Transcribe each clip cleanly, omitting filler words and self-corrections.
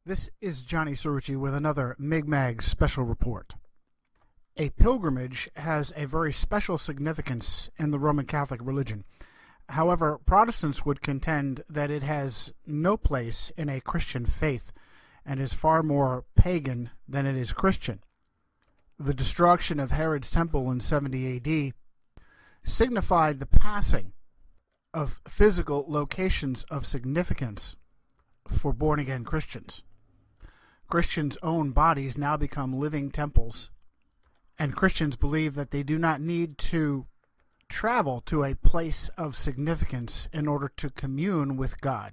This is Johnny Cerrucci with another Mi'kmaq special report. A pilgrimage has a very special significance in the Roman Catholic religion. However, Protestants would contend that it has no place in a Christian faith and is far more pagan than it is Christian. The destruction of Herod's temple in 70 AD signified the passing of physical locations of significance for born-again Christians. Christians' own bodies now become living temples, and Christians believe that they do not need to travel to a place of significance in order to commune with God.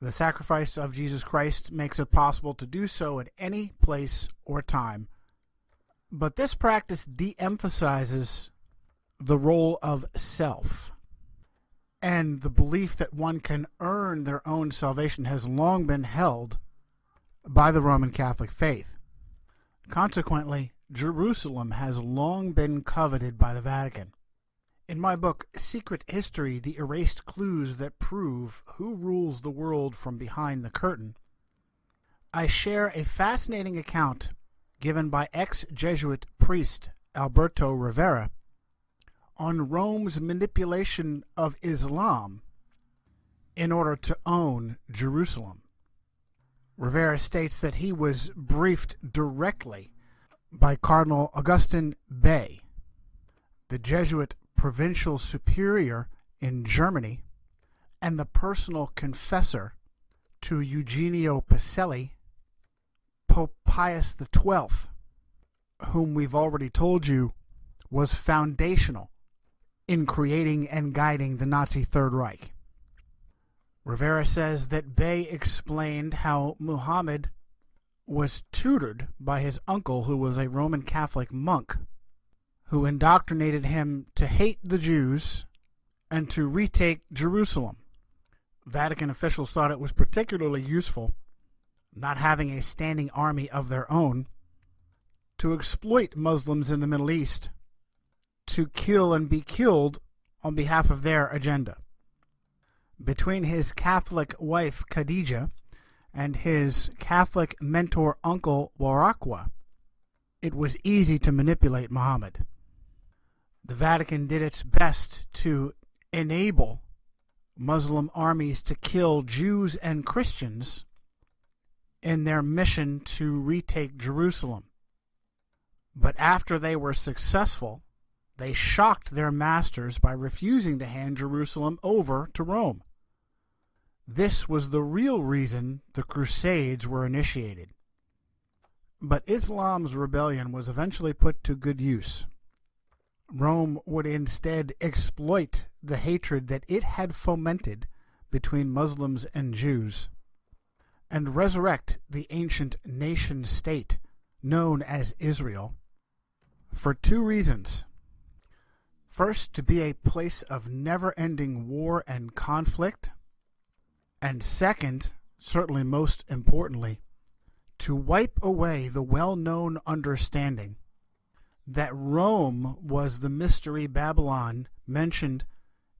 The sacrifice of Jesus Christ makes it possible to do so at any place or time. But this practice de-emphasizes the role of self, and the belief that one can earn their own salvation has long been held by the Roman Catholic faith. Consequently, Jerusalem has long been coveted by the Vatican. In my book, Secret History, The Erased Clues That Prove Who Rules the World from Behind the Curtain, I share a fascinating account given by ex-Jesuit priest Alberto Rivera on Rome's manipulation of Islam in order to own Jerusalem. Rivera states that he was briefed directly by Cardinal Augustin Bey, the Jesuit provincial superior in Germany and the personal confessor to Eugenio Pacelli, Pope Pius XII, whom we've already told you was foundational in creating and guiding the Nazi Third Reich. Rivera says that Bey explained how Muhammad was tutored by his uncle, who was a Roman Catholic monk, who indoctrinated him to hate the Jews and to retake Jerusalem. Vatican officials thought it was particularly useful, not having a standing army of their own, to exploit Muslims in the Middle East, to kill and be killed on behalf of their agenda. Between his Catholic wife Khadija and his Catholic mentor uncle Waraqwa, it was easy to manipulate Muhammad. The Vatican did its best to enable Muslim armies to kill Jews and Christians in their mission to retake Jerusalem. But after they were successful, they shocked their masters by refusing to hand Jerusalem over to Rome. This was the real reason the Crusades were initiated. But Islam's rebellion was eventually put to good use. Rome would instead exploit the hatred that it had fomented between Muslims and Jews and resurrect the ancient nation-state known as Israel for two reasons. First, to be a place of never-ending war and conflict, and second, certainly most importantly, to wipe away the well-known understanding that Rome was the mystery Babylon mentioned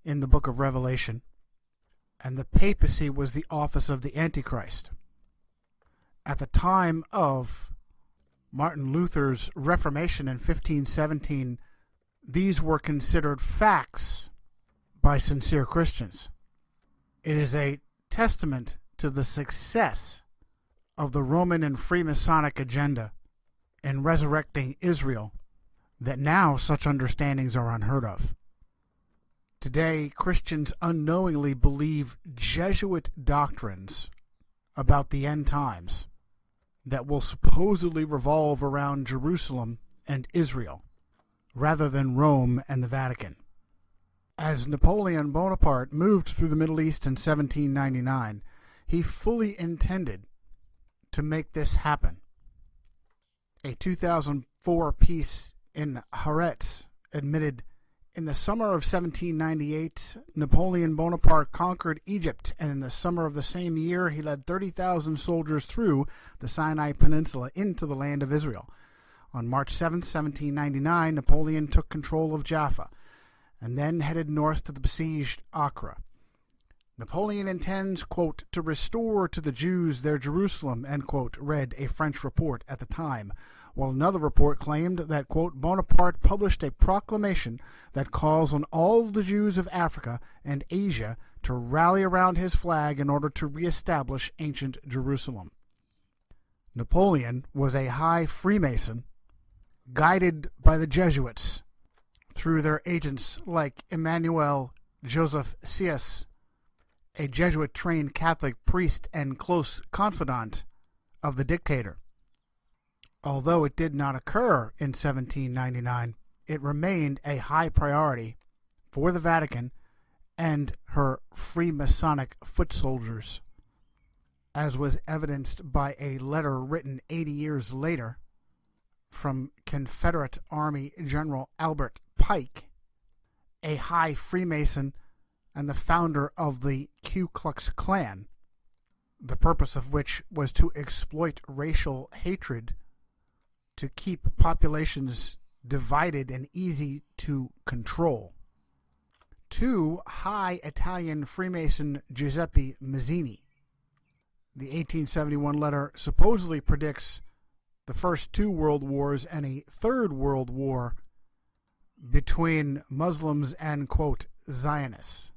in the book of Revelation, and the papacy was the office of the Antichrist. At the time of Martin Luther's Reformation in 1517, these were considered facts by sincere Christians. It is a testament to the success of the Roman and Freemasonic agenda in resurrecting Israel that now such understandings are unheard of. Today, Christians unknowingly believe Jesuit doctrines about the end times that will supposedly revolve around Jerusalem and Israel, rather than Rome and the Vatican. As Napoleon Bonaparte moved through the Middle East in 1799, he fully intended to make this happen. A 2004 piece in Haaretz admitted, in the summer of 1798, Napoleon Bonaparte conquered Egypt, and in the summer of the same year, he led 30,000 soldiers through the Sinai Peninsula into the land of Israel. On March 7, 1799, Napoleon took control of Jaffa and then headed north to the besieged Acre. Napoleon intends, quote, to restore to the Jews their Jerusalem, end quote, read a French report at the time, while another report claimed that, quote, Bonaparte published a proclamation that calls on all the Jews of Africa and Asia to rally around his flag in order to reestablish ancient Jerusalem. Napoleon was a high Freemason, guided by the Jesuits through their agents like Emmanuel Joseph Sieyès, a Jesuit-trained Catholic priest and close confidant of the dictator. Although it did not occur in 1799, it remained a high priority for the Vatican and her Freemasonic foot soldiers, as was evidenced by a letter written 80 years later from Confederate Army General Albert Pike, a high Freemason and the founder of the Ku Klux Klan, the purpose of which was to exploit racial hatred to keep populations divided and easy to control. To high Italian Freemason Giuseppe Mazzini. The 1871 letter supposedly predicts the first two world wars and a third world war between Muslims and, quote, Zionists.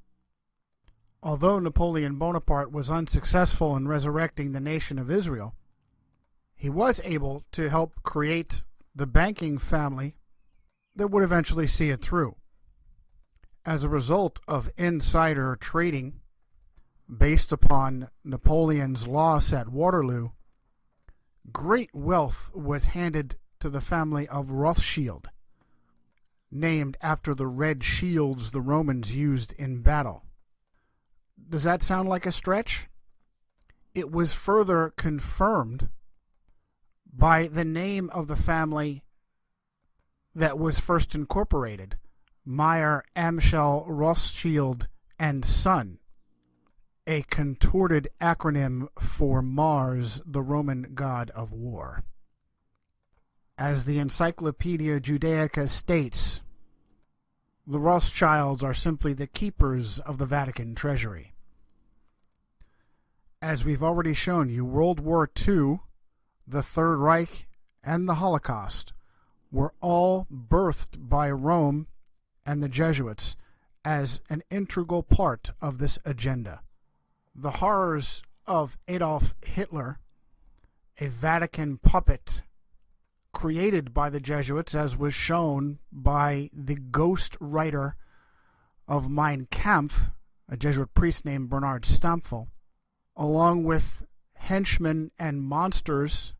Although Napoleon Bonaparte was unsuccessful in resurrecting the nation of Israel, he was able to help create the banking family that would eventually see it through. As a result of insider trading based upon Napoleon's loss at Waterloo, great wealth was handed to the family of Rothschild, named after the red shields the Romans used in battle. Does that sound like a stretch? It was further confirmed by the name of the family that was first incorporated, Meyer Amschel Rothschild and Son, a contorted acronym for Mars, the Roman god of war. As the Encyclopedia Judaica states, the Rothschilds are simply the keepers of the Vatican treasury. As we've already shown you, World War II, the Third Reich, and the Holocaust were all birthed by Rome and the Jesuits as an integral part of this agenda. The horrors of Adolf Hitler, a Vatican puppet created by the Jesuits, as was shown by the ghost writer of Mein Kampf, a Jesuit priest named Bernard Stampfel, along with henchmen and monsters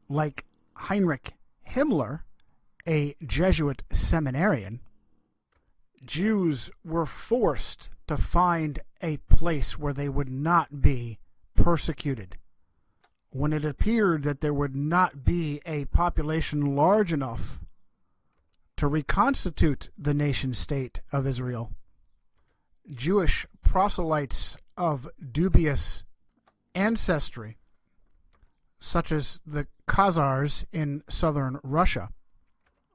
like Heinrich Himmler, a Jesuit seminarian. Jews were forced to find a place where they would not be persecuted. When it appeared that there would not be a population large enough to reconstitute the nation-state of Israel, Jewish proselytes of dubious ancestry, such as the Khazars in southern Russia,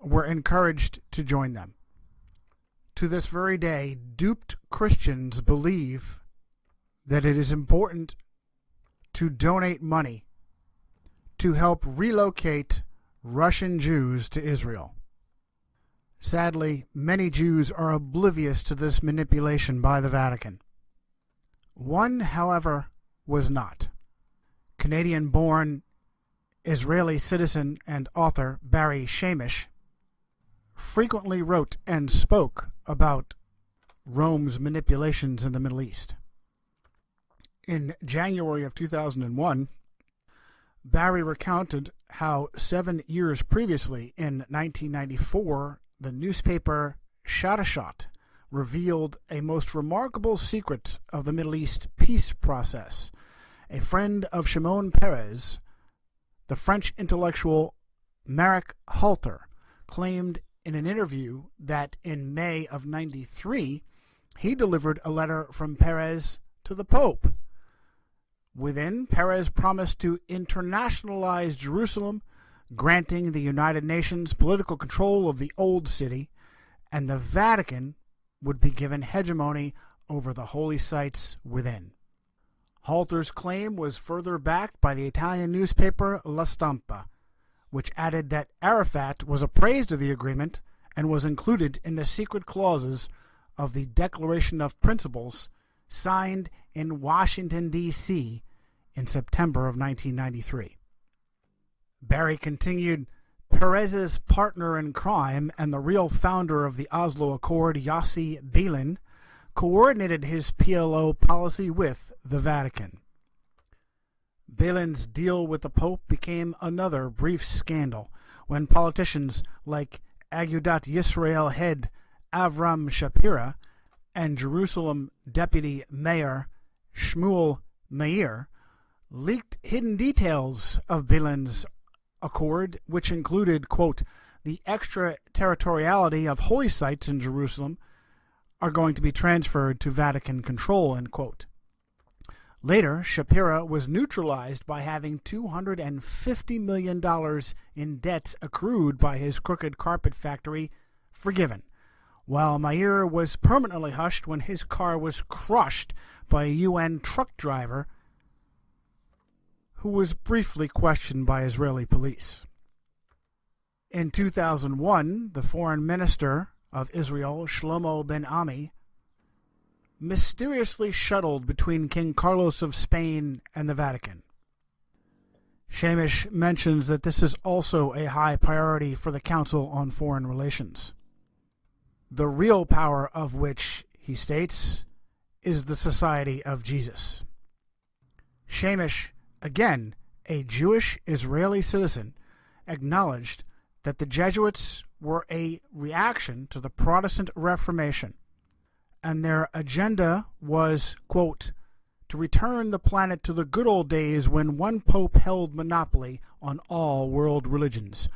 were encouraged to join them. To this very day, duped Christians believe that it is important to donate money to help relocate Russian Jews to Israel. Sadly, many Jews are oblivious to this manipulation by the Vatican. One, however, was not. Canadian-born Israeli citizen and author Barry Shamish frequently wrote and spoke about Rome's manipulations in the Middle East. In January of 2001, Barry recounted how 7 years previously, in 1994, the newspaper Shadashat revealed a most remarkable secret of the Middle East peace process. A friend of Shimon Peres, the French intellectual Marek Halter, claimed in an interview that in May of '93 he delivered a letter from Peres to the Pope. Within, Peres promised to internationalize Jerusalem, granting the United Nations political control of the Old City, and the Vatican would be given hegemony over the holy sites within. Halter's claim was further backed by the Italian newspaper La Stampa, which added that Arafat was appraised of the agreement and was included in the secret clauses of the Declaration of Principles signed in Washington, D.C. in September of 1993. Barry continued, Perez's partner in crime and the real founder of the Oslo Accord, Yossi Beilin, coordinated his PLO policy with the Vatican. Beilin's deal with the Pope became another brief scandal when politicians like Agudat Yisrael head Avram Shapira and Jerusalem Deputy Mayor Shmuel Meir leaked hidden details of Beilin's accord, which included, quote, the extraterritoriality of holy sites in Jerusalem are going to be transferred to Vatican control, end quote. Later, Shapira was neutralized by having $250 million in debts accrued by his crooked carpet factory forgiven, while Meir was permanently hushed when his car was crushed by a UN truck driver who was briefly questioned by Israeli police. In 2001, the foreign minister of Israel, Shlomo Ben Ami, mysteriously shuttled between King Carlos of Spain and the Vatican. Shamish mentions that this is also a high priority for the Council on Foreign Relations, the real power of which, he states, is the Society of Jesus. Shamish, again a Jewish Israeli citizen, acknowledged that the Jesuits were a reaction to the Protestant Reformation, and their agenda was, quote, to return the planet to the good old days when one pope held monopoly on all world religions.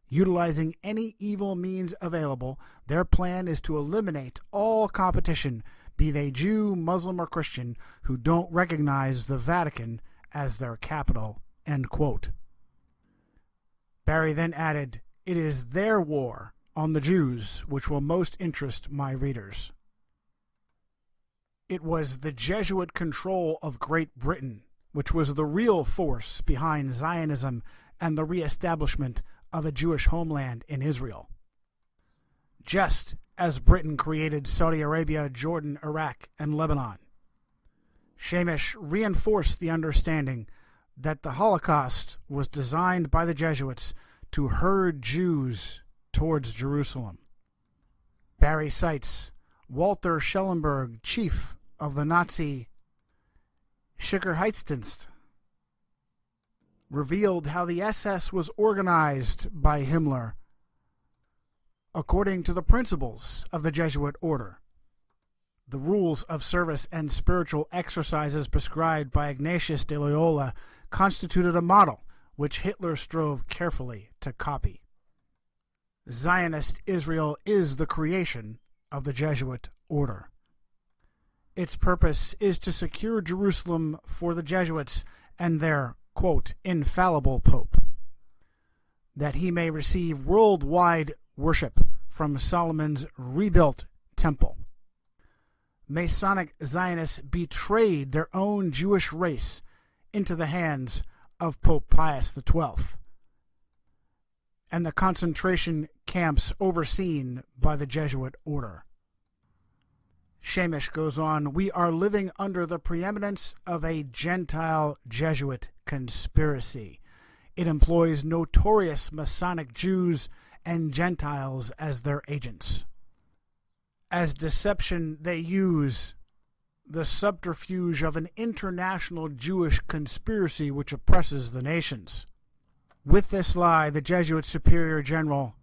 Utilizing any evil means available, their plan is to eliminate all competition, be they Jew, Muslim, or Christian, who don't recognize the Vatican as their capital, end quote. Barry then added, it is their war on the Jews which will most interest my readers. It was the Jesuit control of Great Britain which was the real force behind Zionism and the reestablishment of a Jewish homeland in Israel. Just as Britain created Saudi Arabia, Jordan, Iraq, and Lebanon. Shamish reinforced the understanding that the Holocaust was designed by the Jesuits to herd Jews towards Jerusalem. Barry cites Walter Schellenberg, chief of the Nazi Sicherheitsdienst, revealed how the SS was organized by Himmler according to the principles of the Jesuit order. The rules of service and spiritual exercises prescribed by Ignatius de Loyola constituted a model which Hitler strove carefully to copy. Zionist Israel is the creation of the Jesuit order. Its purpose is to secure Jerusalem for the Jesuits and their, quote, infallible pope, that he may receive worldwide worship from Solomon's rebuilt temple. Masonic Zionists betrayed their own Jewish race into the hands of Pope Pius XII and the concentration camps overseen by the Jesuit order. Shamish goes on, we are living under the preeminence of a Gentile Jesuit conspiracy. It employs notorious Masonic Jews and Gentiles as their agents. As deception, they use the subterfuge of an international Jewish conspiracy which oppresses the nations. With this lie, the Jesuit Superior General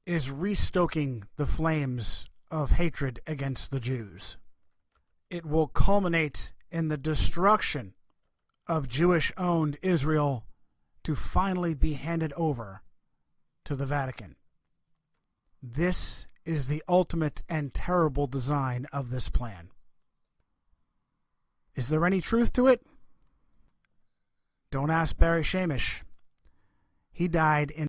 is restoking the flames of hatred against the Jews. It will culminate in the destruction of Jewish-owned Israel to finally be handed over to the Vatican. This is the ultimate and terrible design of this plan. Is there any truth to it? Don't ask Barry Shamish. He died in